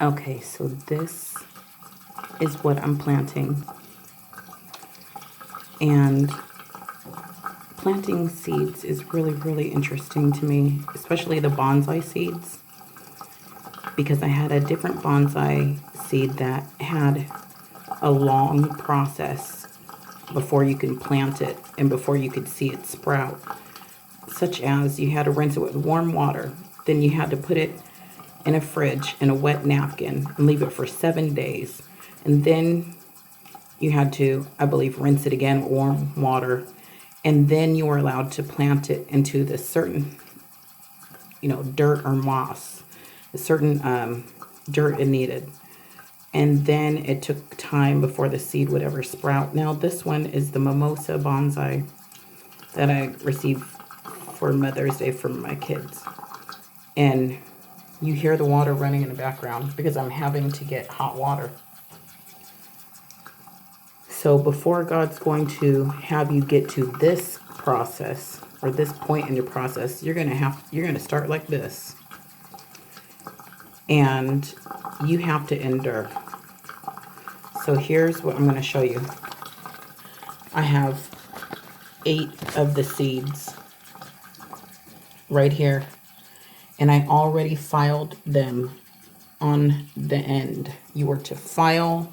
Okay, so this is what I'm planting. And planting seeds is really, really interesting to me, especially the bonsai seeds, because I had a different bonsai seed that had a long process before you can plant it and before you could see it sprout, such as you had to rinse it with warm water, then you had to put it in a fridge in a wet napkin and leave it for 7 days, and then you had to, I believe, rinse it again with warm water, and then you were allowed to plant it into this certain, dirt or moss, a certain dirt it needed. And then it took time before the seed would ever sprout. Now this one is the mimosa bonsai that I received for Mother's Day from my kids. And you hear the water running in the background because I'm having to get hot water. So before God's going to have you get to this process or this point in your process, you're going to start like this. And you have to endure. So here's what I'm going to show you. I have 8 of the seeds right here, and I already filed them on the end. You were to file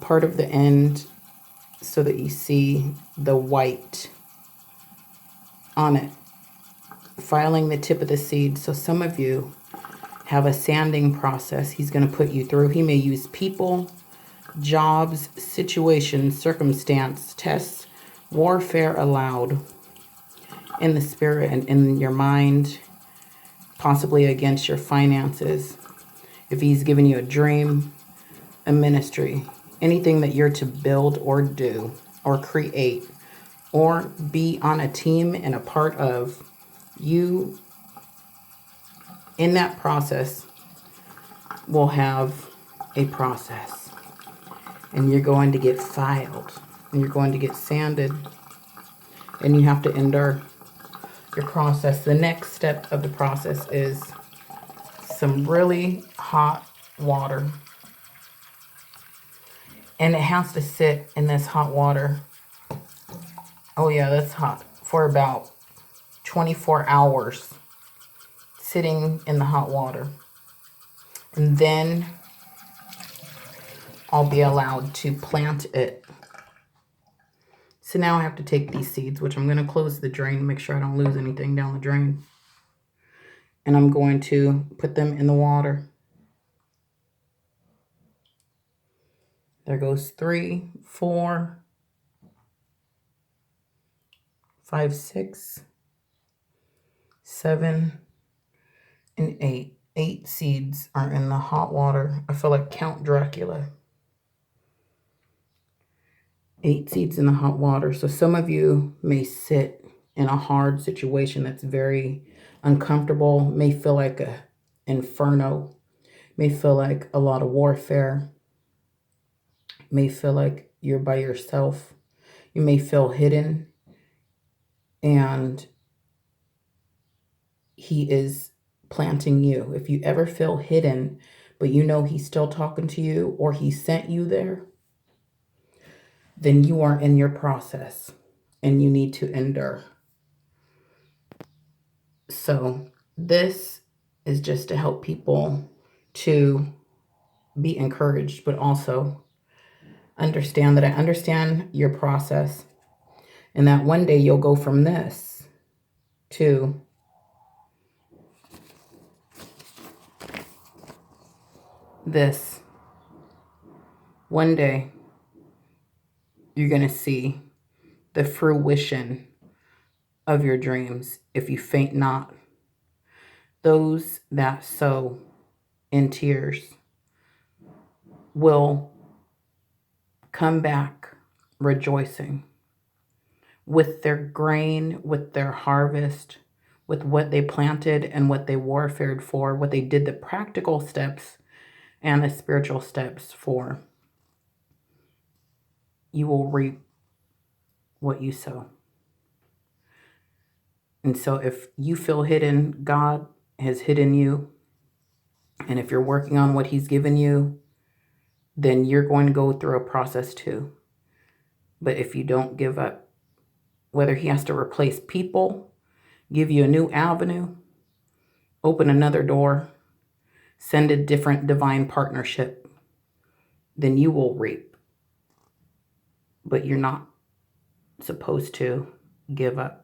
part of the end so that you see the white on it, filing the tip of the seed. So some of you have a sanding process he's going to put you through. He may use people, jobs, situations, circumstance, tests, warfare allowed in the spirit and in your mind, possibly against your finances. If he's given you a dream, a ministry, anything that you're to build or do or create or be on a team and a part of, you in that process will have a process, and you're going to get filed and you're going to get sanded, and you have to endure your process. The next step of the process is some really hot water, and it has to sit in this hot water. Oh yeah, that's hot, for about 24 hours, sitting in the hot water. And then I'll be allowed to plant it. So now I have to take these seeds, which I'm going to close the drain, make sure I don't lose anything down the drain. And I'm going to put them in the water. There goes 3, 4, 5, 6, 7, and 8. 8 seeds are in the hot water. I feel like Count Dracula. 8 seeds in the hot water. So some of you may sit in a hard situation that's very uncomfortable, may feel like a inferno, may feel like a lot of warfare, may feel like you're by yourself. You may feel hidden, and he is planting you. If you ever feel hidden, but you know he's still talking to you or he sent you there, then you are in your process and you need to endure. So this is just to help people to be encouraged, but also understand that I understand your process, and that one day you'll go from this to this. One day you're going to see the fruition of your dreams if you faint not. Those that sow in tears will come back rejoicing with their grain, with their harvest, with what they planted and what they warfared for, what they did, the practical steps and the spiritual steps for. You will reap what you sow. And so if you feel hidden, God has hidden you. And if you're working on what he's given you, then you're going to go through a process too. But if you don't give up, whether he has to replace people, give you a new avenue, open another door, send a different divine partnership, then you will reap. But you're not supposed to give up.